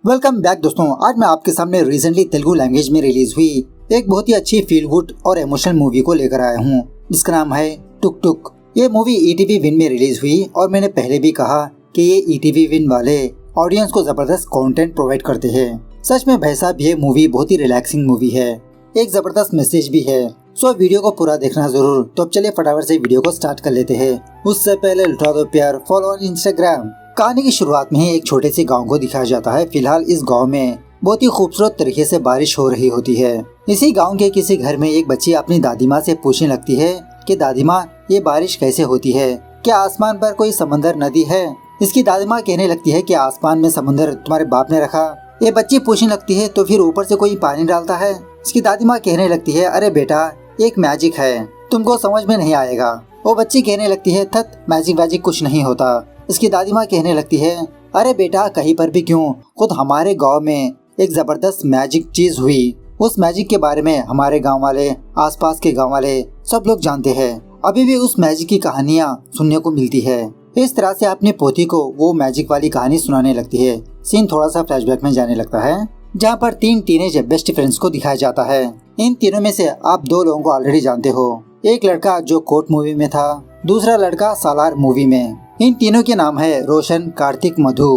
Welcome back दोस्तों। आज मैं आपके सामने रिसेंटली तेलुगु लैंग्वेज में रिलीज हुई एक बहुत ही अच्छी फील गुड और इमोशनल मूवी को लेकर आया हूँ, जिसका नाम है टुक टुक। ये मूवी ईटीवी विन में रिलीज हुई और मैंने पहले भी कहा कि ये ईटीवी विन वाले ऑडियंस को जबरदस्त कंटेंट प्रोवाइड करते हैं। सच में भाई साहब, ये मूवी बहुत ही रिलैक्सिंग मूवी है, एक जबरदस्त मैसेज भी है। सो वीडियो को पूरा देखना जरूर। तो अब चलिए फटाफट से वीडियो को स्टार्ट कर लेते हैं। उससे पहले लुटा दो प्यार, फॉलो ऑन इंस्टाग्राम। कहानी की शुरुआत में ही एक छोटे से गांव को दिखाया जाता है। फिलहाल इस गांव में बहुत ही खूबसूरत तरीके से बारिश हो रही होती है। इसी गांव के किसी घर में एक बच्ची अपनी दादी माँ से पूछने लगती है कि दादी माँ, ये बारिश कैसे होती है? क्या आसमान पर कोई समंदर नदी है? इसकी दादी माँ कहने लगती है कि आसमान में समंदर तुम्हारे बाप ने रखा। ये बच्ची पूछने लगती है तो फिर ऊपर से कोई पानी डालता है? इसकी दादी माँ कहने लगती है, अरे बेटा, एक मैजिक है, तुमको समझ में नहीं आएगा। वो बच्ची कहने लगती है, थत मैजिक वैजिक कुछ नहीं होता। इसकी दादी माँ कहने लगती है, अरे बेटा, कहीं पर भी क्यों, खुद हमारे गांव में एक जबरदस्त मैजिक चीज हुई। उस मैजिक के बारे में हमारे गांव वाले, आसपास के गांव वाले सब लोग जानते हैं। अभी भी उस मैजिक की कहानियाँ सुनने को मिलती है। इस तरह से अपनी पोती को वो मैजिक वाली कहानी सुनाने लगती है। सीन थोड़ा सा फ्लैशबैक में जाने लगता है, जहाँ पर 3 टीनेज बेस्ट फ्रेंड्स को दिखाया जाता है। इन तीनों में से आप 2 लोगों को ऑलरेडी जानते हो। एक लड़का जो कोर्ट मूवी में था, दूसरा लड़का सालार मूवी में। इन तीनों के नाम है रोशन, कार्तिक, मधु।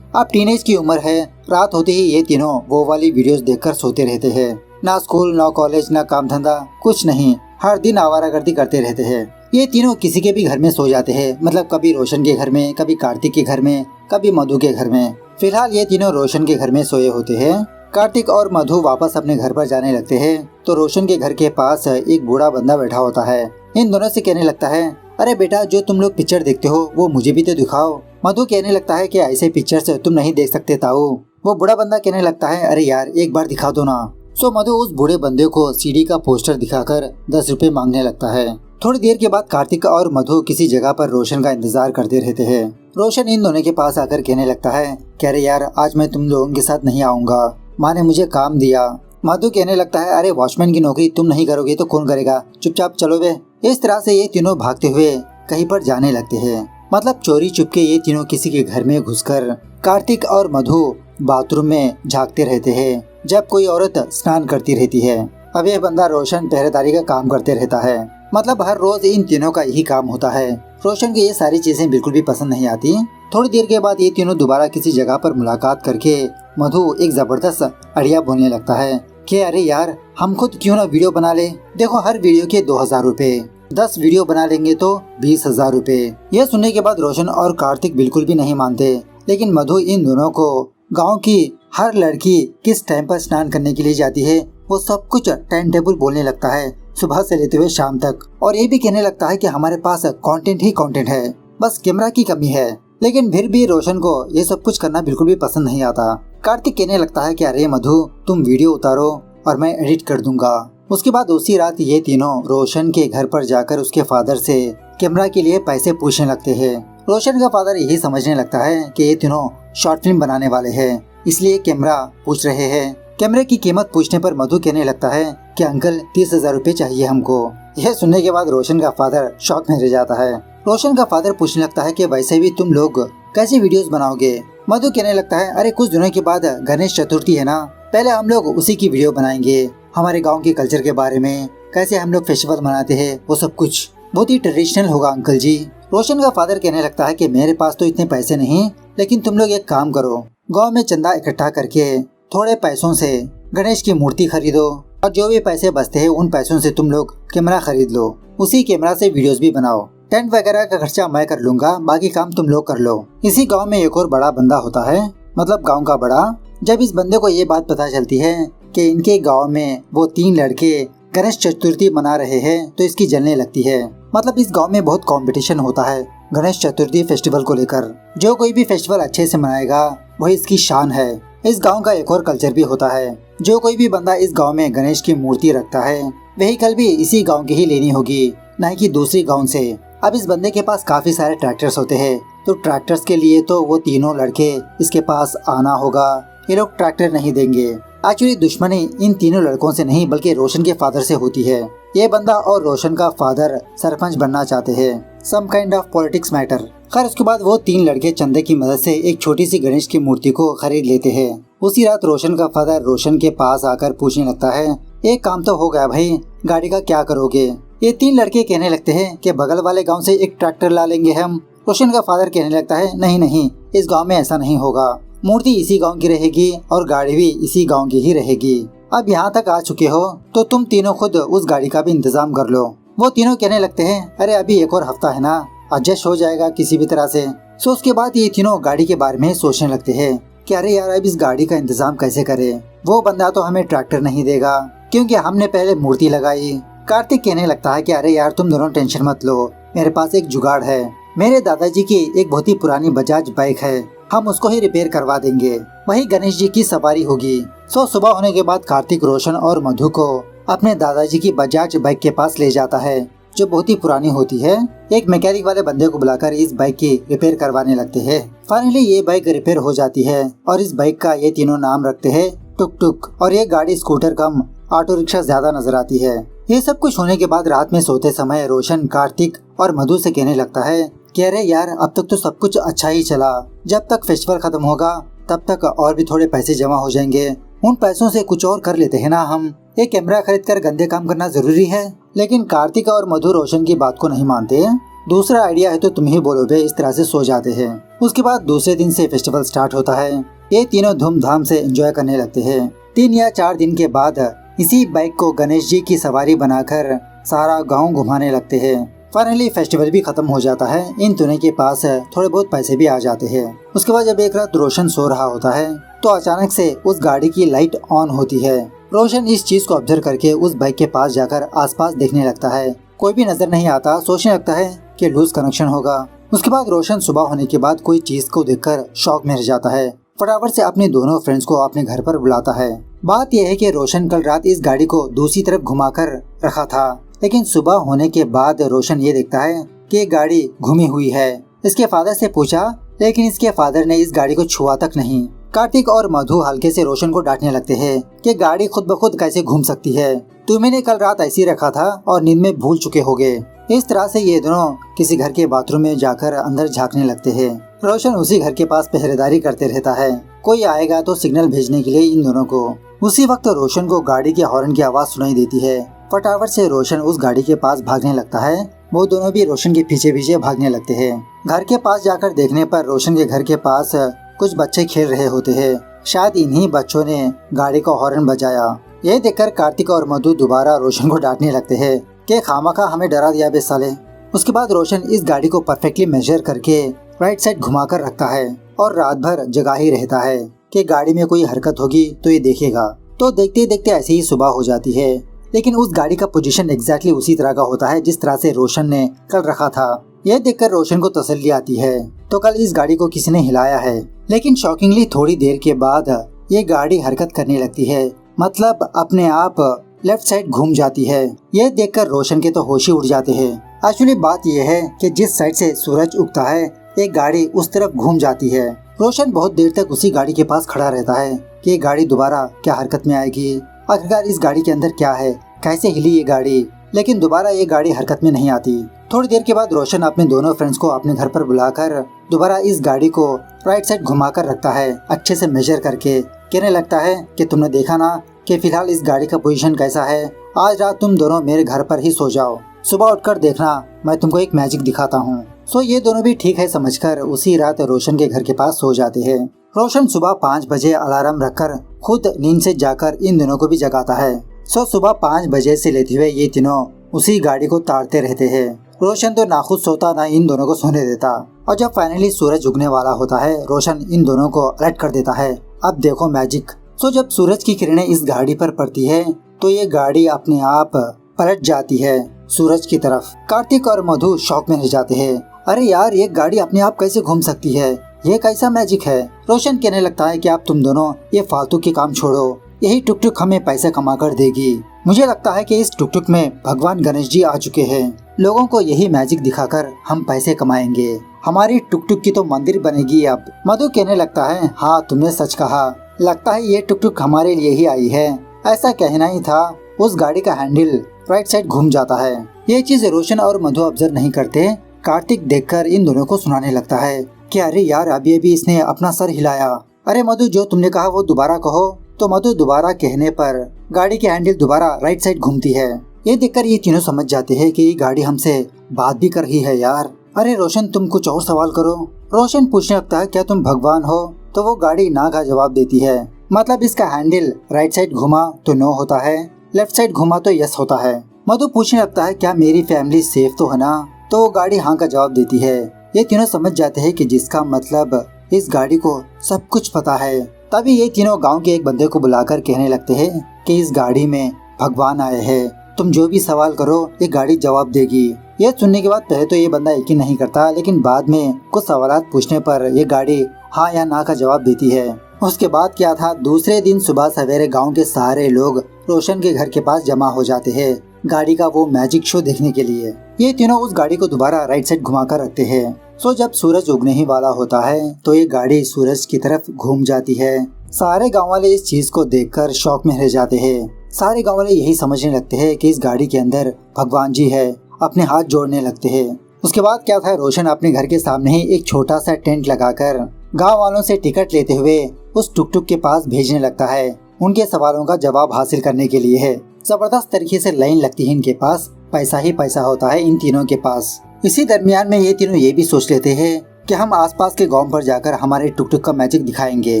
अब टीनेज की उम्र है। रात होते ही ये तीनों वो वाली वीडियोस देखकर सोते रहते हैं। ना स्कूल, ना कॉलेज, ना काम धंधा, कुछ नहीं। हर दिन आवारागर्दी करते रहते हैं। ये तीनों किसी के भी घर में सो जाते हैं, मतलब कभी रोशन के घर में, कभी कार्तिक के घर में, कभी मधु के घर में। फिलहाल ये तीनों रोशन के घर में सोए होते हैं। कार्तिक और मधु वापस अपने घर पर जाने लगते हैं तो रोशन के घर के पास एक बूढ़ा बंदा बैठा होता है। इन दोनों से कहने लगता है, अरे बेटा, जो तुम लोग पिक्चर देखते हो वो मुझे भी तो दिखाओ। मधु कहने लगता है कि ऐसे पिक्चर्स तुम नहीं देख सकते ताऊ। वो बूढ़ा बंदा कहने लगता है, अरे यार, एक बार दिखा दो ना। सो मधु उस बूढ़े बंदे को सीडी का पोस्टर दिखाकर 10 रुपए मांगने लगता है। थोड़ी देर के बाद कार्तिक और मधु किसी जगह पर रोशन का इंतजार करते रहते हैं। रोशन इन दोनों के पास आकर कहने लगता है कि अरे यार, आज मैं तुम लोगों के साथ नहीं आऊंगा, माँ ने मुझे काम दिया। मधु कहने लगता है, अरे वॉचमैन की नौकरी तुम नहीं करोगे तो कौन करेगा, चुपचाप चलो बे। इस तरह से ये तीनों भागते हुए कहीं पर जाने लगते हैं। मतलब चोरी चुपके ये तीनों किसी के घर में घुसकर कार्तिक और मधु बाथरूम में झांकते रहते हैं जब कोई औरत स्नान करती रहती है। अब यह बंदा रोशन पहरेदारी का काम करते रहता है। मतलब हर रोज इन तीनों का यही काम होता है। रोशन को ये सारी चीजें बिल्कुल भी पसंद नहीं आती। थोड़ी देर के बाद ये तीनों दोबारा किसी जगह पर मुलाकात करके मधु एक जबरदस्त आइडिया बोलने लगता है कि अरे यार, हम खुद क्यों ना वीडियो बना ले। देखो, हर वीडियो के 2000 रुपए, 10 वीडियो बना लेंगे तो 20,000 रुपए। यह सुनने के बाद रोशन और कार्तिक बिल्कुल भी नहीं मानते, लेकिन मधु इन दोनों को गांव की हर लड़की किस टाइम पर स्नान करने के लिए जाती है वो सब कुछ टाइम टेबल बोलने लगता है, सुबह से लेते हुए शाम तक। और ये भी कहने लगता है कि हमारे पास कंटेंट ही कंटेंट है, बस कैमरा की कमी है। लेकिन फिर भी रोशन को ये सब कुछ करना बिल्कुल भी पसंद नहीं आता। कार्तिक कहने लगता है कि अरे मधु, तुम वीडियो उतारो और मैं एडिट कर दूंगा। उसके बाद उसी रात ये तीनों रोशन के घर पर जाकर उसके फादर से कैमरा के लिए पैसे पूछने लगते हैं। रोशन का फादर यही समझने लगता है कि ये तीनों शॉर्ट फिल्म बनाने वाले हैं, इसलिए कैमरा पूछ रहे हैं। कैमरे की कीमत पूछने पर मधु कहने लगता है कि अंकल, 30,000 रुपए चाहिए हमको। यह सुनने के बाद रोशन का फादर शॉक में रह जाता है। रोशन का फादर पूछने लगता है कि वैसे भी तुम लोग कैसे वीडियोस बनाओगे? मधु कहने लगता है, अरे कुछ दिनों के बाद गणेश चतुर्थी है ना, पहले हम लोग उसी की वीडियो बनाएंगे। हमारे गांव के कल्चर के बारे में, कैसे हम लोग फेस्टिवल मनाते हैं, वो सब कुछ बहुत ही ट्रेडिशनल होगा अंकल जी। रोशन का फादर कहने लगता है कि मेरे पास तो इतने पैसे नहीं, लेकिन तुम लोग एक काम करो, गांव में चंदा इकट्ठा करके थोड़े पैसों से गणेश की मूर्ति खरीदो और जो भी पैसे बचते हैं उन पैसों से तुम लोग कैमरा खरीद लो। उसी कैमरा से वीडियोस भी बनाओ। टेंट वगैरह का खर्चा मैं कर लूंगा, बाकी काम तुम लोग कर लो। इसी गांव में एक और बड़ा बंदा होता है, मतलब गांव का बड़ा। जब इस बंदे को ये बात पता चलती है कि इनके गांव में वो 3 लड़के गणेश चतुर्थी मना रहे हैं तो इसकी जलने लगती है। मतलब इस गांव में बहुत कंपटीशन होता है गणेश चतुर्थी फेस्टिवल को लेकर। जो कोई भी फेस्टिवल अच्छे से मनाएगा वही इसकी शान है। इस गांव का एक और कल्चर भी होता है, जो कोई भी बंदा इस गांव में गणेश की मूर्ति रखता है वही कल भी इसी गांव की ही लेनी होगी, न कि दूसरी गांव से। अब इस बंदे के पास काफी सारे ट्रैक्टर्स होते हैं, तो ट्रैक्टर्स के लिए तो वो तीनों लड़के इसके पास आना होगा। ये लोग ट्रैक्टर नहीं देंगे। एक्चुअली दुश्मनी इन तीनों लड़कों से नहीं बल्कि रोशन के फादर से होती है। ये बंदा और रोशन का फादर सरपंच बनना चाहते हैं। Some kind of politics matter. खैर उसके बाद वो तीन लड़के चंदे की मदद से एक छोटी सी गणेश की मूर्ति को खरीद लेते हैं। उसी रात रोशन का फादर रोशन के पास आकर पूछने लगता है, एक काम तो हो गया भाई, गाड़ी का क्या करोगे? ये तीन लड़के कहने लगते हैं कि बगल वाले गांव से एक ट्रैक्टर ला लेंगे हम। रोशन का फादर कहने लगता है, नहीं नहीं, इस गांव में ऐसा नहीं होगा, मूर्ति इसी गांव की रहेगी और गाड़ी भी इसी गांव की ही रहेगी। अब यहाँ तक आ चुके हो तो तुम तीनों खुद उस गाड़ी का भी इंतजाम कर लो। वो तीनों कहने लगते हैं, अरे अभी एक और हफ्ता है ना, एडजस्ट हो जाएगा किसी भी तरह से। सो उसके बाद ये तीनों गाड़ी के बारे में सोचने लगते हैं कि अरे यार अब इस गाड़ी का इंतजाम कैसे करें। वो बंदा तो हमें ट्रैक्टर नहीं देगा क्योंकि हमने पहले मूर्ति लगाई। कार्तिक कहने लगता है कि अरे यार तुम दोनों टेंशन मत लो, मेरे पास एक जुगाड़ है। मेरे दादाजी की एक बहुत ही पुरानी बजाज बाइक है, हम उसको ही रिपेयर करवा देंगे, वही गणेश जी की सवारी होगी। सो सुबह होने के बाद कार्तिक रोशन और मधु को अपने दादाजी की बजाज बाइक के पास ले जाता है जो बहुत ही पुरानी होती है। एक मैकेनिक वाले बंदे को बुलाकर इस बाइक की रिपेयर करवाने लगते हैं। फाइनली ये बाइक रिपेयर हो जाती है और इस बाइक का ये तीनों नाम रखते हैं टुक टुक। और ये गाड़ी स्कूटर कम ऑटो रिक्शा ज्यादा नजर आती है। ये सब कुछ होने के बाद रात में सोते समय रोशन कार्तिक और मधु से कहने लगता है कि अरे यार अब तक तो सब कुछ अच्छा ही चला, जब तक फेस्टिवल खत्म होगा तब तक और भी थोड़े पैसे जमा हो जाएंगे, उन पैसों से कुछ और कर लेते हैं ना हम। एक कैमरा खरीद कर गंदे काम करना जरूरी है। लेकिन कार्तिक और मधु रोशन की बात को नहीं मानते। दूसरा आइडिया है तो तुम ही बोलो बे, इस तरह से सो जाते हैं। उसके बाद दूसरे दिन से फेस्टिवल स्टार्ट होता है। ये तीनों धूमधाम से एंजॉय करने लगते हैं। 3 या 4 दिन के बाद इसी बाइक को गणेश जी की सवारी बनाकर सारा गाँव घुमाने लगते हैं। फाइनली फेस्टिवल भी खत्म हो जाता है। इन तीनों के पास थोड़े बहुत पैसे भी आ जाते हैं। उसके बाद जब एक रात रोशन सो रहा होता है तो अचानक से उस गाड़ी की लाइट ऑन होती है। रोशन इस चीज को ऑब्जर्व करके उस बाइक के पास जाकर आसपास देखने लगता है। कोई भी नजर नहीं आता। सोचने लगता है कि लूज कनेक्शन होगा। उसके बाद रोशन सुबह होने के बाद कोई चीज को देखकर शॉक में रह जाता है। फटाफट से अपने दोनों फ्रेंड्स को अपने घर पर बुलाता है। बात यह है कि रोशन कल रात इस गाड़ी को दूसरी तरफ घुमाकर रखा था, लेकिन सुबह होने के बाद रोशन ये देखता है कि गाड़ी घूमी हुई है। इसके फादर से पूछा, लेकिन इसके फादर ने इस गाड़ी को छुआ तक नहीं। कार्तिक और मधु हल्के से रोशन को डांटने लगते हैं कि गाड़ी खुद ब खुद कैसे घूम सकती है, तुम्हें कल रात ऐसी रखा था और नींद में भूल चुके होगे। इस तरह से ये दोनों किसी घर के बाथरूम में जाकर अंदर झांकने लगते हैं। रोशन उसी घर के पास पहरेदारी करते रहता है। कोई आएगा तो सिग्नल भेजने के लिए इन दोनों को। उसी वक्त रोशन को गाड़ी के हॉर्न की आवाज सुनाई देती है। फटाफट से रोशन उस गाड़ी के पास भागने लगता है। वो दोनों भी रोशन के पीछे पीछे भागने लगते हैं। घर के पास जाकर देखने पर रोशन के घर के पास कुछ बच्चे खेल रहे होते हैं। शायद इन्हीं बच्चों ने गाड़ी का हॉर्न बजाया। ये देखकर कार्तिक और मधु दोबारा रोशन को डांटने लगते हैं कि खामखा हमें डरा दिया बे साले। उसके बाद रोशन इस गाड़ी को परफेक्टली मेजर करके राइट साइड घुमाकर रखता है और रात भर जगा ही रहता है कि गाड़ी में कोई हरकत होगी तो ये देखेगा। तो देखते देखते ऐसे ही सुबह हो जाती है। लेकिन उस गाड़ी का पोजीशन एग्जैक्टली उसी तरह का होता है जिस तरह से रोशन ने कल रखा था। यह देखकर रोशन को तसल्ली आती है तो कल इस गाड़ी को किसी ने हिलाया है। लेकिन शॉकिंगली थोड़ी देर के बाद ये गाड़ी हरकत करने लगती है, मतलब अपने आप लेफ्ट साइड घूम जाती है। यह देखकर रोशन के तो होश ही उड़ जाते हैं। एक्चुअली बात यह है कि जिस साइड से सूरज उगता है एक गाड़ी उस तरफ घूम जाती है। रोशन बहुत देर तक उसी गाड़ी के पास खड़ा रहता है कि ये गाड़ी दोबारा क्या हरकत में आएगी, आखिरकार इस गाड़ी के अंदर क्या है, कैसे हिली ये गाड़ी। लेकिन दोबारा ये गाड़ी हरकत में नहीं आती। थोड़ी देर के बाद रोशन अपने दोनों फ्रेंड्स को अपने घर पर बुलाकर दोबारा इस गाड़ी को राइट साइड घुमाकर रखता है, अच्छे से मेजर करके। कहने लगता है कि तुमने देखा ना कि फिलहाल इस गाड़ी का पोजीशन कैसा है, आज रात तुम दोनों मेरे घर पर ही सो जाओ, सुबह उठकर देखना मैं तुमको एक मैजिक दिखाता हूँ। सो ये दोनों भी ठीक है समझकर उसी रात रोशन के घर के पास सो जाते हैं। रोशन सुबह 5 बजे अलार्म रखकर खुद नींद से जाकर इन दोनों को भी जगाता है। सो सुबह 5 बजे से लेते हुए ये तीनों उसी गाड़ी को ताड़ते रहते हैं। रोशन तो ना खुद सोता ना इन दोनों को सोने देता। और जब फाइनली सूरज उगने वाला होता है रोशन इन दोनों को अलर्ट कर देता है, अब देखो मैजिक। सो जब सूरज की किरणें इस गाड़ी पर पड़ती है तो ये गाड़ी अपने आप पलट जाती है सूरज की तरफ। कार्तिक और मधु शॉक में रह जाते हैं। अरे यार ये गाड़ी अपने आप कैसे घूम सकती है, ये कैसा मैजिक है। रोशन कहने लगता है कि आप तुम दोनों ये फालतू के काम छोड़ो, यही टुक टुक हमें पैसे कमा कर देगी। मुझे लगता है कि इस टुक टुक में भगवान गणेश जी आ चुके हैं, लोगों को यही मैजिक दिखाकर हम पैसे कमाएंगे, हमारी टुक टुक की तो मंदिर बनेगी अब। मधु कहने लगता है, हाँ तुमने सच कहा, लगता है ये टुक टुक हमारे लिए ही आई है। ऐसा कहना ही था। उस गाड़ी का हैंडल राइट साइड घूम जाता है। ये चीज रोशन और मधु ऑब्जर्व नहीं करते। कार्तिक देखकर इन दोनों को सुनाने लगता है कि अरे यार अभी अभी इसने अपना सर हिलाया। अरे मधु जो तुमने कहा वो दोबारा कहो। तो मधु दोबारा कहने पर गाड़ी की हैंडल दोबारा राइट साइड घूमती है। ये देखकर ये तीनों समझ जाते हैं कि ये गाड़ी हमसे बात भी कर रही है यार। अरे रोशन तुम कुछ और सवाल करो। रोशन पूछने लगता है क्या तुम भगवान हो? तो वो गाड़ी ना का जवाब देती है। मतलब इसका हैंडल राइट साइड घुमा तो नो होता है, लेफ्ट साइड घुमा तो यस होता है। मधु पूछने लगता है क्या मेरी फैमिली सेफ तो है ना? तो वो गाड़ी हाँ का जवाब देती है। ये तीनों समझ जाते हैं कि जिसका मतलब इस गाड़ी को सब कुछ पता है। तभी ये तीनों गांव के एक बंदे को बुलाकर कहने लगते हैं कि इस गाड़ी में भगवान आए हैं, तुम जो भी सवाल करो ये गाड़ी जवाब देगी। ये सुनने के बाद पहले तो ये बंदा यकीन नहीं करता, लेकिन बाद में कुछ सवाल पूछने पर ये गाड़ी हाँ या ना का जवाब देती है। उसके बाद क्या था, दूसरे दिन सुबह सवेरे गांव के सारे लोग रोशन के घर के पास जमा हो जाते हैं गाड़ी का वो मैजिक शो देखने के लिए। ये तीनों उस गाड़ी को दोबारा राइट साइड घुमाकर रखते हैं। सो जब सूरज उगने ही वाला होता है तो ये गाड़ी सूरज की तरफ घूम जाती है। सारे गांव वाले इस चीज को देखकर शॉक में रह जाते हैं। सारे गांव वाले यही समझने लगते हैं कि इस गाड़ी के अंदर भगवान जी है, अपने हाथ जोड़ने लगते हैं। उसके बाद क्या था, रोशन अपने घर के सामने ही एक छोटा सा टेंट लगाकर गांव वालों से टिकट लेते हुए उस टुक टुक के पास भेजने लगता है। उनके सवालों का जवाब हासिल करने के लिए है। जबरदस्त तरीके से लाइन लगती है इनके पास, पैसा ही पैसा होता है इन तीनों के पास। इसी दरमियान में ये तीनों ये भी सोच लेते हैं कि हम आसपास के गांव पर जाकर हमारे टुक टुक का मैजिक दिखाएंगे।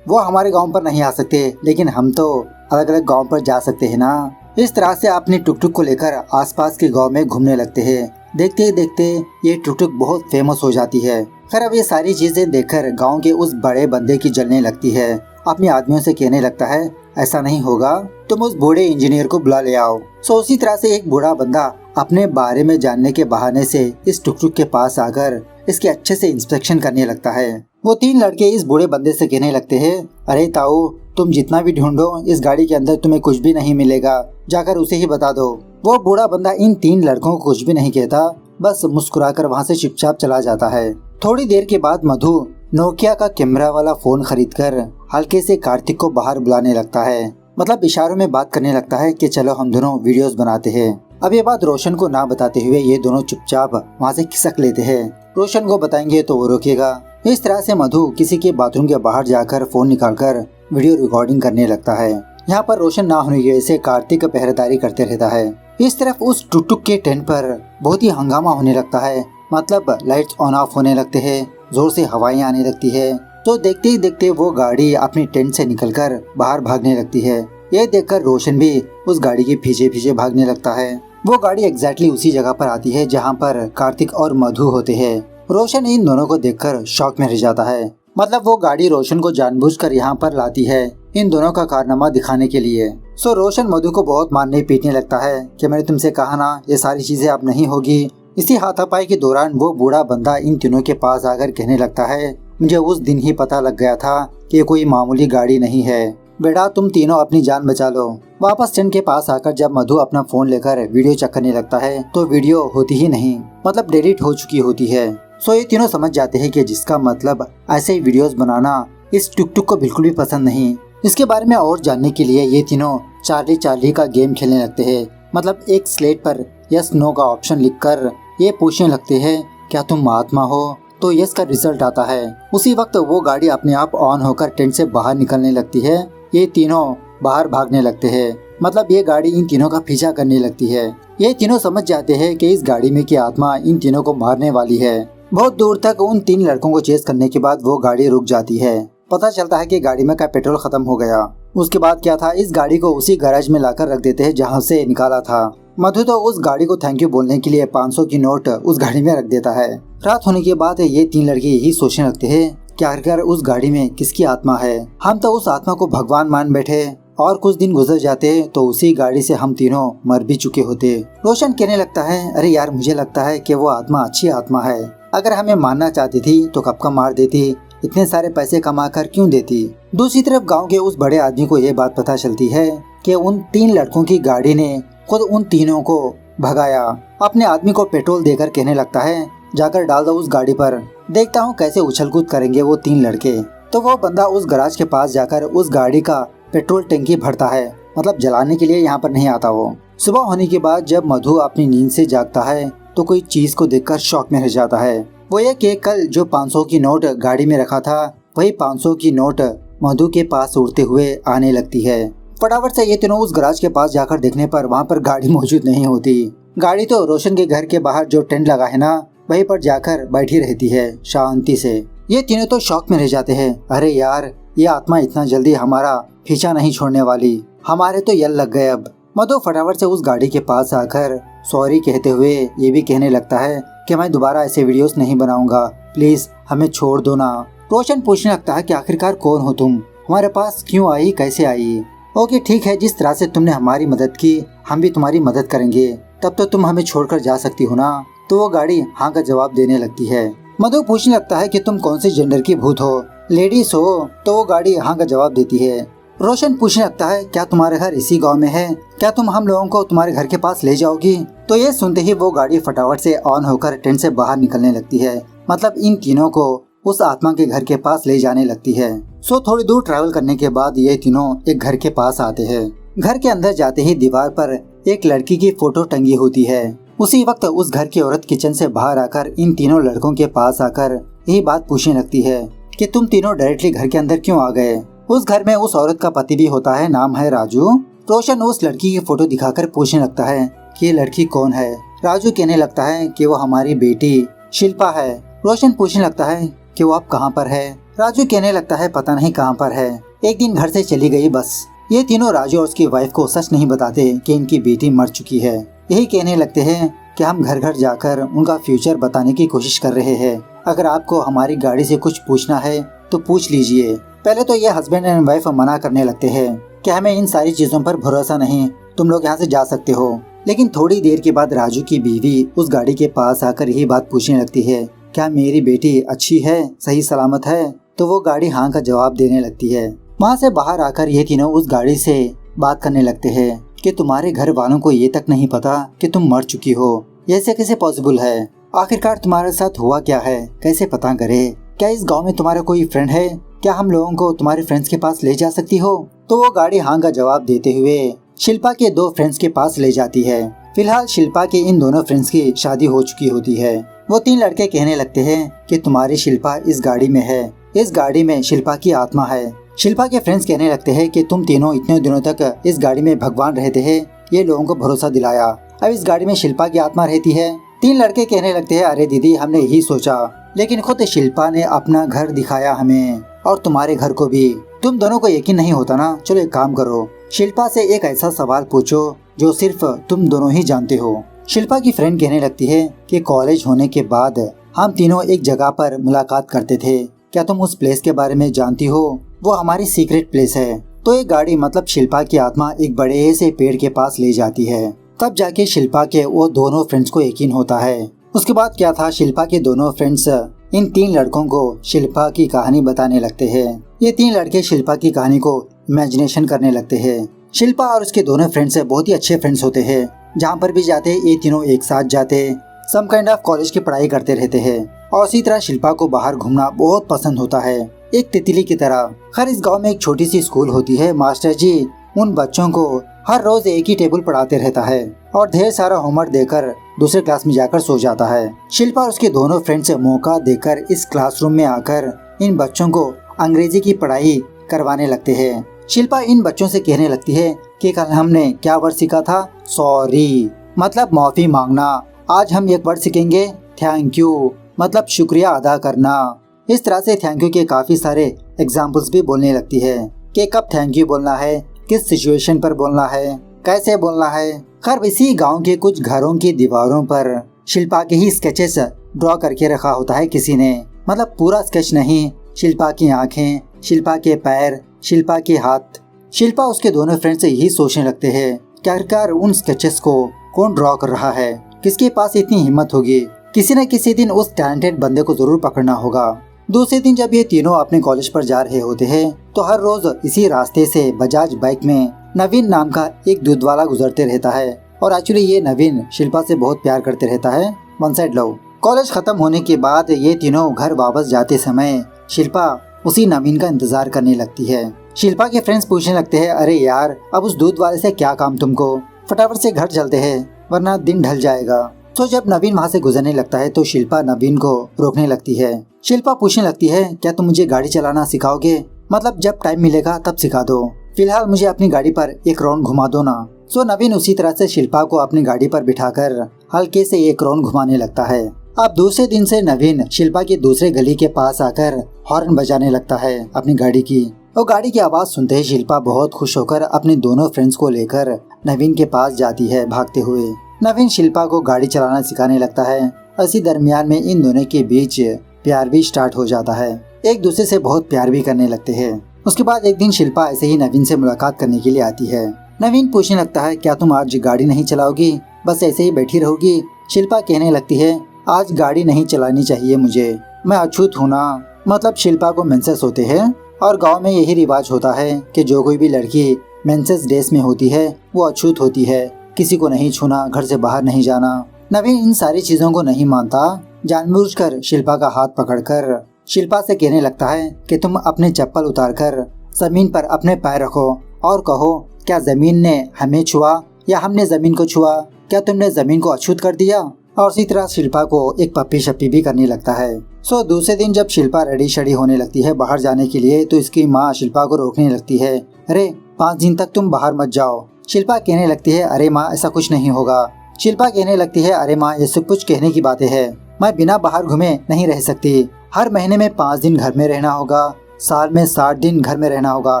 वो हमारे गांव पर नहीं आ सकते, लेकिन हम तो अलग अलग गांव पर जा सकते हैं ना। इस तरह से अपने टुक टुक को लेकर आसपास के गांव में घूमने लगते हैं। देखते ही देखते ये टुक टुक बहुत फेमस हो जाती है। फिर अब ये सारी चीजें देखकर गांव के उस बड़े बंदे की जलने लगती है। अपने आदमियों से कहने लगता है ऐसा नहीं होगा, तुम उस बूढ़े इंजीनियर को बुला ले आओ। सो उसी तरह से एक बूढ़ा बंदा अपने बारे में जानने के बहाने से इस टुक टुक के पास आकर इसके अच्छे से इंस्पेक्शन करने लगता है। वो तीन लड़के इस बूढ़े बंदे से कहने लगते हैं अरे ताऊ तुम जितना भी ढूंढो इस गाड़ी के अंदर तुम्हें कुछ भी नहीं मिलेगा, जाकर उसे ही बता दो। वो बूढ़ा बंदा इन तीन लड़कों को कुछ भी नहीं कहता, बस मुस्कुराकर वहाँ से चुपचाप चला जाता है। थोड़ी देर के बाद मधु नोकिया का कैमरा वाला फोन खरीदकर हल्के से कार्तिक को बाहर बुलाने लगता है। मतलब इशारों में बात करने लगता है कि चलो हम दोनों वीडियोस बनाते हैं। अब ये बात रोशन को ना बताते हुए ये दोनों चुपचाप वहाँ से खिसक लेते हैं। रोशन को बताएंगे तो वो रोकेगा। इस तरह से मधु किसी के बाथरूम के बाहर जाकर फोन निकालकर वीडियो रिकॉर्डिंग करने लगता है। यहाँ पर रोशन ना होने की वजह से कार्तिक पहरेदारी करते रहता है। इस तरफ उस टुक टुक के टेंट पर बहुत ही हंगामा होने लगता है। मतलब लाइट्स ऑन ऑफ होने लगते हैं, जोर से हवाएं आने लगती है। तो देखते ही देखते वो गाड़ी अपनी टेंट से निकलकर बाहर भागने लगती है। ये देखकर रोशन भी उस गाड़ी के पीछे पीछे भागने लगता है। वो गाड़ी एग्जैक्टली उसी जगह पर आती है जहाँ पर कार्तिक और मधु होते हैं। रोशन इन दोनों को देखकर शॉक में रह जाता है। मतलब वो गाड़ी रोशन को जानबूझकर यहाँ पर लाती है इन दोनों का कारनामा दिखाने के लिए। सो रोशन मधु को बहुत मारने पीटने लगता है कि मैंने तुमसे कहा ना ये सारी चीजें अब नहीं होगी। इसी हाथापाई के दौरान वो बूढ़ा बंदा इन तीनों के पास आकर कहने लगता है मुझे उस दिन ही पता लग गया था कि कोई मामूली गाड़ी नहीं है। बेटा तुम तीनों अपनी जान बचा लो। वापस टेंट के पास आकर जब मधु अपना फोन लेकर वीडियो चेक करने लगता है तो वीडियो होती ही नहीं, मतलब डिलीट हो चुकी होती है। सो ये तीनों समझ जाते हैं कि जिसका मतलब ऐसे ही वीडियोस बनाना इस टुक टुक को बिल्कुल भी पसंद नहीं। इसके बारे में और जानने के लिए ये तीनों चार्ली चार्ली का गेम खेलने लगते हैं। मतलब एक स्लेट पर यस नो का ऑप्शन लिखकर ये पूछने लगते हैं क्या तुम महात्मा हो, तो यस का रिजल्ट आता है। उसी वक्त वो गाड़ी अपने आप ऑन होकर टेंट से बाहर निकलने लगती है। ये तीनों बाहर भागने लगते हैं। मतलब ये गाड़ी इन तीनों का पीछा करने लगती है। ये तीनों समझ जाते हैं कि इस गाड़ी में की आत्मा इन तीनों को मारने वाली है। बहुत दूर तक उन तीन लड़कों को चेस करने के बाद वो गाड़ी रुक जाती है। पता चलता है कि गाड़ी में का पेट्रोल खत्म हो गया। उसके बाद क्या था, इस गाड़ी को उसी गैराज में लाकर रख देते हैं जहाँ से निकाला था। मधु तो उस गाड़ी को थैंक यू बोलने के लिए 500 की नोट उस गाड़ी में रख देता है। रात होने के बाद ये तीन लड़के यही सोचने लगते हैं कि आखिर उस गाड़ी में किसकी आत्मा है। हम तो उस आत्मा को भगवान मान बैठे और कुछ दिन गुजर जाते तो उसी गाड़ी से हम तीनों मर भी चुके होते। रोशन कहने लगता है अरे यार मुझे लगता है कि वो आत्मा अच्छी आत्मा है। अगर हमें मारना चाहती थी तो कब का मार देती, इतने सारे पैसे कमा कर क्यों देती। दूसरी तरफ गांव के उस बड़े आदमी को ये बात पता चलती है कि उन तीन लड़कों की गाड़ी ने खुद उन तीनों को भगाया। अपने आदमी को पेट्रोल देकर कहने लगता है जाकर डाल दो उस गाड़ी पर, देखता हूँ कैसे उछल कूद करेंगे वो तीन लड़के। तो वो बंदा उस गैराज के पास जाकर उस गाड़ी का पेट्रोल टंकी भरता है। मतलब जलाने के लिए यहाँ पर नहीं आता वो। सुबह होने के बाद जब मधु अपनी नींद से जागता है तो कोई चीज को देखकर शॉक में रह जाता है। वो ये कि कल जो 500 की नोट गाड़ी में रखा था वही 500 की नोट मधु के पास उड़ते हुए आने लगती है। फटाफट से ये तीनों उस गराज के पास जाकर देखने पर वहाँ पर गाड़ी मौजूद नहीं होती। गाड़ी तो रोशन के घर के बाहर जो टेंट लगा है ना वहीं पर जाकर बैठी रहती है शांति से। ये तीनों तो शॉक में रह जाते हैं। अरे यार, ये आत्मा इतना जल्दी हमारा पीछा नहीं छोड़ने वाली, हमारे तो यल लग गए अब। मधु फटाफट से उस गाड़ी के पास आकर सॉरी कहते हुए ये भी कहने लगता है कि मैं दोबारा ऐसे वीडियोस नहीं बनाऊंगा, प्लीज हमें छोड़ दो ना। रोशन पूछने लगता है कि आखिरकार कौन हो तुम, हमारे पास क्यों आई, कैसे आई? ओके ठीक है, जिस तरह से तुमने हमारी मदद की हम भी तुम्हारी मदद करेंगे, तब तो तुम हमें छोड़कर जा सकती हो ना। तो वो गाड़ी हाँ का जवाब देने लगती है। मधु पूछने लगता है कि तुम कौन से जेंडर की भूत हो, लेडीज हो? तो वो गाड़ी हाँ का जवाब देती है। रोशन पूछने लगता है क्या तुम्हारे घर इसी गांव में है, क्या तुम हम लोगों को तुम्हारे घर के पास ले जाओगी? तो ये सुनते ही वो गाड़ी फटाफट से ऑन होकर टेंट से बाहर निकलने लगती है। मतलब इन तीनों को उस आत्मा के घर के पास ले जाने लगती है। सो थोड़ी दूर ट्रैवल करने के बाद ये तीनों एक घर के पास आते हैं। घर के अंदर जाते ही दीवार पर एक लड़की की फोटो टंगी होती है। उसी वक्त उस घर की औरत किचन से बाहर आकर इन तीनों लड़कों के पास आकर यही बात पूछने लगती है कि तुम तीनों डायरेक्टली घर के अंदर क्यों आ गए? उस घर में उस औरत का पति भी होता है, नाम है राजू। रोशन उस लड़की की फोटो दिखाकर पूछने लगता है कि ये लड़की कौन है? राजू कहने लगता है कि वो हमारी बेटी शिल्पा है। रोशन पूछने लगता है कि वो अब कहाँ पर है? राजू कहने लगता है पता नहीं कहाँ पर है, एक दिन घर से चली गई बस। ये तीनों राजू और उसकी वाइफ को सच नहीं बताते कि इनकी बेटी मर चुकी है। यही कहने लगते हैं कि हम घर घर जाकर उनका फ्यूचर बताने की कोशिश कर रहे हैं। अगर आपको हमारी गाड़ी से कुछ पूछना है तो पूछ लीजिए। पहले तो ये हस्बैंड एंड वाइफ मना करने लगते हैं कि हमें इन सारी चीजों पर भरोसा नहीं, तुम लोग यहाँ से जा सकते हो। लेकिन थोड़ी देर के बाद राजू की बीवी उस गाड़ी के पास आकर यही बात पूछने लगती है, क्या मेरी बेटी अच्छी है, सही सलामत है? तो वो गाड़ी हाँ का जवाब देने लगती है। वहाँ से बाहर आकर ये तीनों उस गाड़ी से बात करने लगते हैं कि तुम्हारे घर वालों को ये तक नहीं पता कि तुम मर चुकी हो, ऐसे कैसे पॉसिबल है? आखिरकार तुम्हारे साथ हुआ क्या है, कैसे पता करे? क्या इस गांव में तुम्हारा कोई फ्रेंड है? क्या हम लोगों को तुम्हारे फ्रेंड्स के पास ले जा सकती हो? तो वो गाड़ी हाँ का जवाब देते हुए शिल्पा के 2 फ्रेंड्स के पास ले जाती है। फिलहाल शिल्पा के इन दोनों फ्रेंड्स की शादी हो चुकी होती है। वो 3 लड़के कहने लगते हैं कि तुम्हारी शिल्पा इस गाड़ी में है, इस गाड़ी में शिल्पा की आत्मा है। शिल्पा के फ्रेंड्स कहने लगते हैं कि तुम तीनों इतने दिनों तक इस गाड़ी में भगवान रहते हैं, ये लोगों को भरोसा दिलाया, अब इस गाड़ी में शिल्पा की आत्मा रहती है। 3 लड़के कहने लगते हैं अरे दीदी, हमने यही सोचा, लेकिन खुद शिल्पा ने अपना घर दिखाया हमें और तुम्हारे घर को भी। तुम दोनों को यकीन नहीं होता ना? चलो एक काम करो, शिल्पा से एक ऐसा सवाल पूछो जो सिर्फ तुम दोनों ही जानते हो। शिल्पा की फ्रेंड कहने लगती है कि कॉलेज होने के बाद हम तीनों एक जगह पर मुलाकात करते थे, क्या तुम उस प्लेस के बारे में जानती हो? वो हमारी सीक्रेट प्लेस है। तो एक गाड़ी मतलब शिल्पा की आत्मा एक बड़े से पेड़ के पास ले जाती है। तब जाके शिल्पा के वो दोनों फ्रेंड्स को यकीन होता है। उसके बाद क्या था, शिल्पा के दोनों फ्रेंड्स इन 3 लड़कों को शिल्पा की कहानी बताने लगते हैं। ये 3 लड़के शिल्पा की कहानी को इमेजिनेशन करने लगते हैं। शिल्पा और उसके दोनों फ्रेंड्स बहुत ही अच्छे फ्रेंड्स होते हैं। जहाँ पर भी जाते ये तीनों एक साथ जाते, सम काइंड ऑफ कॉलेज की पढ़ाई करते रहते हैं। और इसी तरह शिल्पा को बाहर घूमना बहुत पसंद होता है, एक तितली की तरह। खैर इस गाँव में एक छोटी सी स्कूल होती है। मास्टर जी उन बच्चों को हर रोज एक ही टेबल पढ़ाते रहता है और ढेर सारा होमवर्क देकर दूसरे क्लास में जाकर सो जाता है। शिल्पा और उसके दोनों फ्रेंड्स मौका देकर इस क्लासरूम में आकर इन बच्चों को अंग्रेजी की पढ़ाई करवाने लगते हैं। शिल्पा इन बच्चों से कहने लगती है कि कल हमने क्या वर्ड सीखा था? सॉरी मतलब माफी मांगना। आज हम एक वर्ड सीखेंगे थैंक यू, मतलब शुक्रिया अदा करना। इस तरह से थैंक यू के काफी सारे एग्जाम्पल्स भी बोलने लगती है कि कब थैंक यू बोलना है, किस सिचुएशन पर बोलना है, कैसे बोलना है। खैर इसी गांव के कुछ घरों की दीवारों पर शिल्पा के ही स्केचेस ड्रॉ करके रखा होता है किसी ने, मतलब पूरा स्केच नहीं, शिल्पा की आंखें, शिल्पा के पैर, शिल्पा के हाथ। शिल्पा उसके दोनों फ्रेंड्स से यही सोचने लगते हैं कि आखिरकार उन स्केचेस को कौन ड्रॉ कर रहा है, किसके पास इतनी हिम्मत होगी। किसी न किसी दिन उस टैलेंटेड बंदे को जरूर पकड़ना होगा। दूसरे दिन जब ये तीनों अपने कॉलेज पर जा रहे होते हैं तो हर रोज इसी रास्ते से बजाज बाइक में नवीन नाम का एक दूध वाला गुजरते रहता है। और एक्चुअली ये नवीन शिल्पा से बहुत प्यार करते रहता है, वन साइड लव। कॉलेज खत्म होने के बाद ये तीनों घर वापस जाते समय शिल्पा उसी नवीन का इंतजार करने लगती है। शिल्पा के फ्रेंड्स पूछने लगते हैं अरे यार अब उस दूध वाले से क्या काम तुमको, फटाफट से घर चलते हैं वरना दिन ढल जाएगा। तो जब नवीन वहाँ से गुजरने लगता है तो शिल्पा नवीन को रोकने लगती है। शिल्पा पूछने लगती है, क्या तुम मुझे गाड़ी चलाना सिखाओगे? मतलब जब टाइम मिलेगा तब सिखा दो, फिलहाल मुझे अपनी गाड़ी पर एक राउंड घुमा दो ना। सो नवीन उसी तरह से शिल्पा को अपनी गाड़ी पर बिठाकर हल्के से एक राउंड घुमाने लगता है। अब दूसरे दिन से नवीन शिल्पा की दूसरे गली के पास आकर हॉर्न बजाने लगता है अपनी गाड़ी की। और गाड़ी की आवाज सुनते ही शिल्पा बहुत खुश होकर अपने दोनों फ्रेंड्स को लेकर नवीन के पास जाती है भागते हुए। नवीन शिल्पा को गाड़ी चलाना सिखाने लगता है। इसी दरमियान में इन दोनों के बीच प्यार भी स्टार्ट हो जाता है, एक दूसरे से बहुत प्यार भी करने लगते हैं। उसके बाद एक दिन शिल्पा ऐसे ही नवीन से मुलाकात करने के लिए आती है। नवीन पूछने लगता है, क्या तुम आज गाड़ी नहीं चलाओगी, बस ऐसे ही बैठी रहोगी? शिल्पा कहने लगती है, आज गाड़ी नहीं चलानी चाहिए मुझे, मैं अछूत हूँ ना। मतलब शिल्पा को मेंसेस होते हैं और गांव में यही रिवाज होता है कि जो कोई भी लड़की मेंसेस डेज में होती है वो अछूत होती है, किसी को नहीं छूना, घर से बाहर नहीं जाना। नवीन इन सारी चीजों को नहीं मानता, जानबूझकर शिल्पा का हाथ पकड़कर शिल्पा से कहने लगता है कि तुम अपने चप्पल उतारकर जमीन पर अपने पैर रखो और कहो, क्या जमीन ने हमें छुआ या हमने जमीन को छुआ? क्या तुमने जमीन को अछूत कर दिया? और इसी तरह शिल्पा को एक पप्पी शप्पी भी करने लगता है। सो दूसरे दिन जब शिल्पा रेडी शेडी होने लगती है बाहर जाने के लिए तो इसकी माँ शिल्पा को रोकने लगती है। अरे 5 दिन तक तुम बाहर मत जाओ। शिल्पा कहने लगती है, अरे माँ ऐसा कुछ नहीं होगा। शिल्पा कहने लगती है, अरे माँ ये सब कुछ कहने की बातें है, मैं बिना बाहर घूमे नहीं रह सकती। हर महीने में 5 दिन घर में रहना होगा, साल में 60 दिन घर में रहना होगा,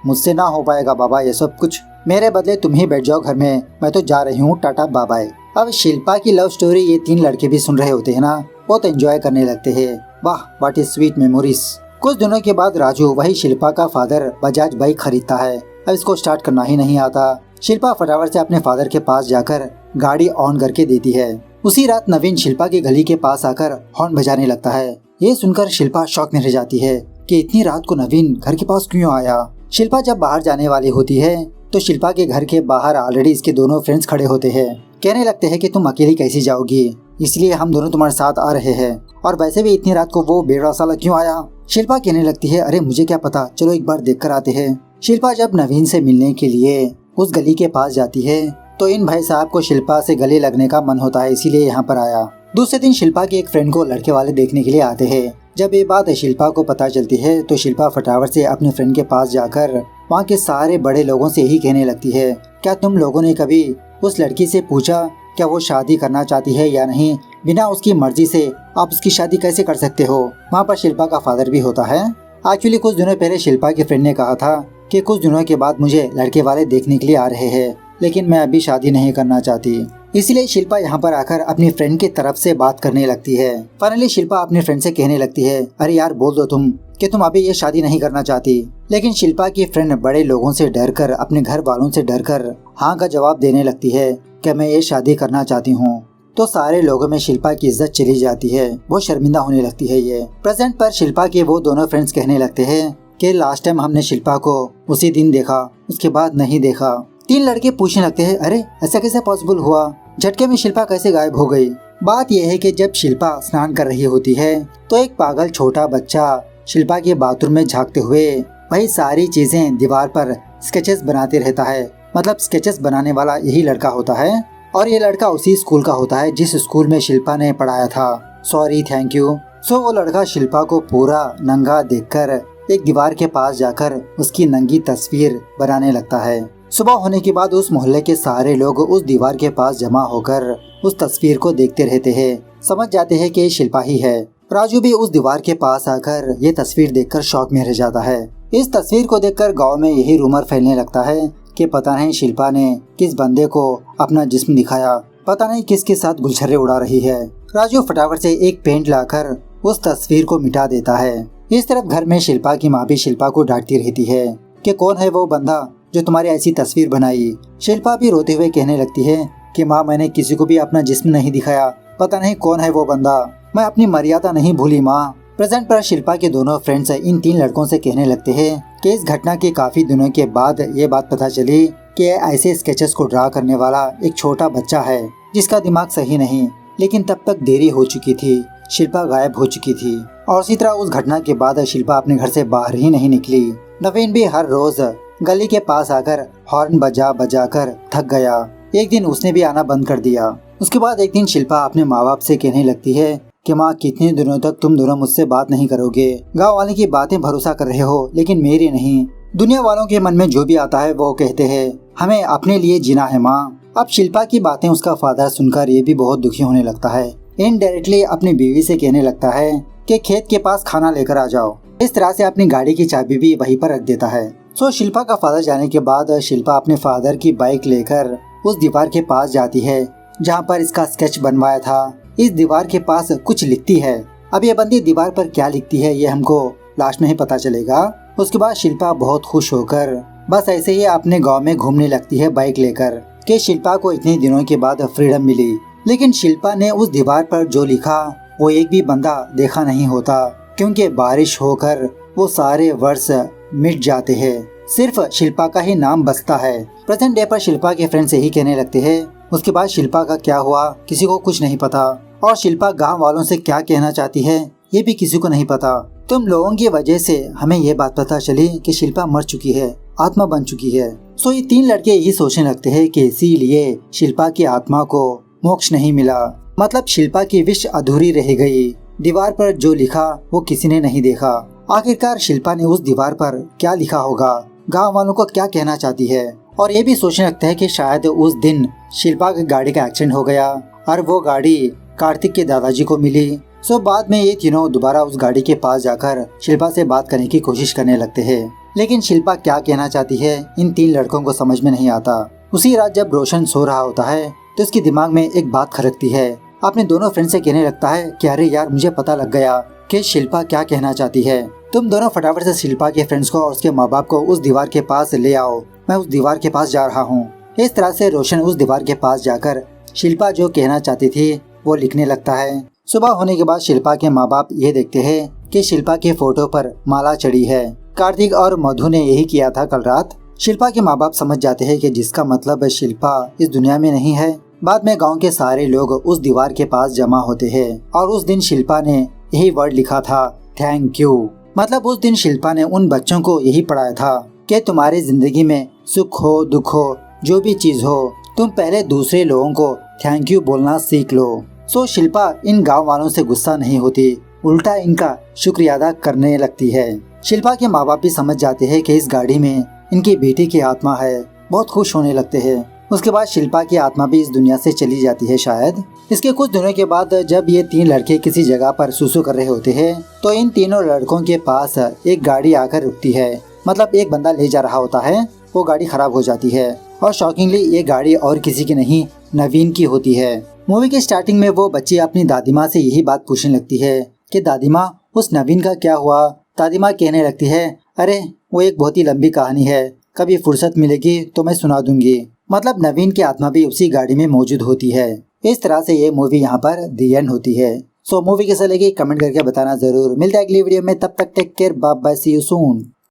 मुझसे ना हो पाएगा बाबा ये सब कुछ। मेरे बदले तुम ही बैठ जाओ घर में, मैं तो जा रही हूँ, टाटा बाय बाय। अब शिल्पा की लव स्टोरी ये 3 लड़के भी सुन रहे होते हैं ना, बहुत एंजॉय करने लगते हैं। वाह व्हाट इज स्वीट मेमोरीज। कुछ दिनों के बाद राजू वही शिल्पा का फादर बजाज बाइक खरीदता है। अब इसको स्टार्ट करना ही नहीं आता। शिल्पा फटाफट से अपने फादर के पास जाकर गाड़ी ऑन करके देती है। उसी रात नवीन शिल्पा की गली के पास आकर हॉर्न बजाने लगता है। ये सुनकर शिल्पा शॉक में रह जाती है कि इतनी रात को नवीन घर के पास क्यों आया। शिल्पा जब बाहर जाने वाली होती है तो शिल्पा के घर के बाहर ऑलरेडी इसके दोनों फ्रेंड्स खड़े होते हैं। कहने लगते हैं कि तुम अकेली कैसी जाओगी, इसलिए हम दोनों तुम्हारे साथ आ रहे हैं, और वैसे भी इतनी रात को वो बेड़ा साला क्यों आया। शिल्पा कहने लगती है, अरे मुझे क्या पता, चलो एक बार देख कर आते हैं। शिल्पा जब नवीन से मिलने के लिए उस गली के पास जाती है तो इन भाई साहब को शिल्पा से गले लगने का मन होता है, इसीलिए यहाँ पर आया। दूसरे दिन शिल्पा के एक फ्रेंड को लड़के वाले देखने के लिए आते हैं। जब ये बात शिल्पा को पता चलती है तो शिल्पा फटाफट से अपने फ्रेंड के पास जाकर वहाँ के सारे बड़े लोगों से यही कहने लगती है, क्या तुम लोगों ने कभी उस लड़की से पूछा क्या वो शादी करना चाहती है या नहीं? बिना उसकी मर्जी से आप उसकी शादी कैसे कर सकते हो? वहाँ पर शिल्पा का फादर भी होता है। एक्चुअली कुछ दिनों पहले शिल्पा के फ्रेंड ने कहा था कि कुछ दिनों के बाद मुझे लड़के वाले देखने के लिए आ रहे हैं, लेकिन मैं अभी शादी नहीं करना चाहती। इसलिए शिल्पा यहाँ पर आकर अपनी फ्रेंड की तरफ से बात करने लगती है। फाइनली शिल्पा अपने फ्रेंड से कहने लगती है, अरे यार बोल दो तुम कि तुम अभी ये शादी नहीं करना चाहती। लेकिन शिल्पा की फ्रेंड बड़े लोगों से डरकर, अपने घर वालों से डरकर हाँ का जवाब देने लगती है कि मैं ये शादी करना चाहती हूँ। तो सारे लोगों में शिल्पा की इज्जत चली जाती है, वो शर्मिंदा होने लगती है। ये प्रेजेंट पर शिल्पा के वो दोनों फ्रेंड्स कहने लगते हैं कि लास्ट टाइम हमने शिल्पा को उसी दिन देखा, उसके बाद नहीं देखा। 3 लड़के पूछने लगते हैं, अरे ऐसा कैसे पॉसिबल हुआ, झटके में शिल्पा कैसे गायब हो गई? बात यह है कि जब शिल्पा स्नान कर रही होती है तो एक पागल छोटा बच्चा शिल्पा के बाथरूम में झांकते हुए वही सारी चीजें दीवार पर स्केचेस बनाते रहता है। मतलब स्केचेस बनाने वाला यही लड़का होता है, और ये लड़का उसी स्कूल का होता है जिस स्कूल में शिल्पा ने पढ़ाया था। Sorry thank you. सो वो लड़का शिल्पा को पूरा नंगा देखकर एक दीवार के पास जाकर उसकी नंगी तस्वीर बनाने लगता है। सुबह होने के बाद उस मोहल्ले के सारे लोग उस दीवार के पास जमा होकर उस तस्वीर को देखते रहते हैं। समझ जाते हैं कि ये शिल्पा ही है। राजू भी उस दीवार के पास आकर ये तस्वीर देखकर शॉक में रह जाता है। इस तस्वीर को देखकर गांव में यही रूमर फैलने लगता है कि पता नहीं शिल्पा ने किस बंदे को अपना जिस्म दिखाया, पता नहीं किसके साथ गुलछर्रे उड़ा रही है। राजू फटाफट से एक पेंट लाकर उस तस्वीर को मिटा देता है। इस तरफ घर में शिल्पा की माँ भी शिल्पा को डांटती रहती है कि कौन है वो बंदा जो तुम्हारी ऐसी तस्वीर बनाई। शिल्पा भी रोते हुए कहने लगती है कि माँ मैंने किसी को भी अपना जिस्म नहीं दिखाया, पता नहीं कौन है वो बंदा, मैं अपनी मर्यादा नहीं भूली माँ। प्रेजेंट पर शिल्पा के दोनों फ्रेंड्स इन 3 लड़कों से कहने लगते हैं कि इस घटना के काफी दिनों के बाद ये बात पता चली कि ऐसे स्केचेस को ड्रा करने वाला एक छोटा बच्चा है जिसका दिमाग सही नहीं। लेकिन तब तक देरी हो चुकी थी, शिल्पा गायब हो चुकी थी। और इसी तरह उस घटना के बाद शिल्पा अपने घर से बाहर ही नहीं निकली। नवीन भी हर रोज गली के पास आकर हॉर्न बजा बजा कर थक गया। एक दिन उसने भी आना बंद कर दिया। उसके बाद एक दिन शिल्पा अपने माँ बाप से कहने लगती है कि माँ, कितने दिनों तक तुम दोनों मुझसे बात नहीं करोगे। गाँव वाले की बातें भरोसा कर रहे हो लेकिन मेरी नहीं। दुनिया वालों के मन में जो भी आता है वो कहते हैं हमें अपने लिए जीना है माँ। अब शिल्पा की बातें उसका फादर सुनकर ये भी बहुत दुखी होने लगता है। इनडायरेक्टली अपनी बीवी से कहने लगता है कि खेत के पास खाना लेकर आ जाओ। इस तरह से अपनी गाड़ी की चाबी भी वहीं पर रख देता है। सो शिल्पा का फादर जाने के बाद शिल्पा अपने फादर की बाइक लेकर उस दीवार के पास जाती है जहाँ पर इसका स्केच बनवाया था। इस दीवार के पास कुछ लिखती है। अब ये बंदी दीवार पर क्या लिखती है ये हमको लास्ट में ही पता चलेगा। उसके बाद शिल्पा बहुत खुश होकर बस ऐसे ही अपने गांव में घूमने लगती है बाइक लेकर कि शिल्पा को इतने दिनों के बाद फ्रीडम मिली। लेकिन शिल्पा ने उस दीवार पर जो लिखा वो एक भी बंदा देखा नहीं होता, क्योंकि बारिश होकर वो सारे वर्ष मिट जाते हैं। सिर्फ शिल्पा का ही नाम बचता है। प्रेजेंट डे पर शिल्पा के फ्रेंड्स यही कहने लगते हैं। उसके बाद शिल्पा का क्या हुआ किसी को कुछ नहीं पता, और शिल्पा गांव वालों से क्या कहना चाहती है ये भी किसी को नहीं पता। तुम लोगों की वजह से हमें ये बात पता चली कि शिल्पा मर चुकी है, आत्मा बन चुकी है। सो ये तीन लड़के यही सोचने लगते हैं कि इसीलिए शिल्पा की आत्मा को मोक्ष नहीं मिला, मतलब शिल्पा की विश अधूरी रह गई। दीवार पर जो लिखा वो किसी ने नहीं देखा। आखिरकार शिल्पा ने उस दीवार पर क्या लिखा होगा, गांव वालों को क्या कहना चाहती है। और ये भी सोचने लगता है कि शायद उस दिन शिल्पा की गाड़ी का एक्सीडेंट हो गया और वो गाड़ी कार्तिक के दादाजी को मिली। सो बाद में ये तीनों दोबारा उस गाड़ी के पास जाकर शिल्पा से बात करने की कोशिश करने लगते हैं। लेकिन शिल्पा क्या कहना चाहती है इन तीन लड़कों को समझ में नहीं आता। उसी रात जब रोशन सो रहा होता है तो उसके दिमाग में एक बात खटकती है। अपने दोनों फ्रेंड से कहने लगता है कि अरे यार, मुझे पता लग गया कि शिल्पा क्या कहना चाहती है। तुम दोनों फटाफट से शिल्पा के फ्रेंड्स को और उसके माँ बाप को उस दीवार के पास ले आओ, मैं उस दीवार के पास जा रहा हूँ। इस तरह से रोशन उस दीवार के पास जाकर शिल्पा जो कहना चाहती थी वो लिखने लगता है। सुबह होने के बाद शिल्पा के माँ बाप ये देखते हैं कि शिल्पा के फोटो पर माला चढ़ी है। कार्तिक और मधु ने यही किया था कल रात। शिल्पा के माँ बाप समझ जाते हैं कि जिसका मतलब शिल्पा इस दुनिया में नहीं है। बाद में गांव के सारे लोग उस दीवार के पास जमा होते हैं और उस दिन शिल्पा ने यही वर्ड लिखा था, थैंक यू। मतलब उस दिन शिल्पा ने उन बच्चों को यही पढ़ाया था कि तुम्हारी जिंदगी में सुख हो दुख हो जो भी चीज हो, तुम पहले दूसरे लोगों को थैंक यू बोलना सीख लो। सो शिल्पा इन गांव वालों से गुस्सा नहीं होती, उल्टा इनका शुक्रिया अदा करने लगती है। शिल्पा के माँ बाप भी समझ जाते हैं कि इस गाड़ी में इनकी बेटी की आत्मा है, बहुत खुश होने लगते हैं। उसके बाद शिल्पा की आत्मा भी इस दुनिया से चली जाती है शायद। इसके कुछ दिनों के बाद जब ये तीन लड़के किसी जगह पर सुसु कर रहे होते हैं तो इन तीनों लड़कों के पास एक गाड़ी आकर रुकती है। मतलब एक बंदा ले जा रहा होता है, वो गाड़ी खराब हो जाती है और शॉकिंगली ये गाड़ी और किसी की नहीं, नवीन की होती है। मूवी के स्टार्टिंग में वो बच्ची अपनी दादी माँ से यही बात पूछने लगती है कि दादी माँ, उस नवीन का क्या हुआ। दादी माँ कहने लगती है, अरे वो एक बहुत ही लंबी कहानी है, कभी फुर्सत मिलेगी तो मैं सुना दूंगी। मतलब नवीन की आत्मा भी उसी गाड़ी में मौजूद होती है। इस तरह से ये मूवी यहाँ पर दी एंड होती है। सो मूवी कैसा लगी कमेंट करके बताना जरूर। मिलता है अगली वीडियो में, तब तक take care, bye bye, see you soon.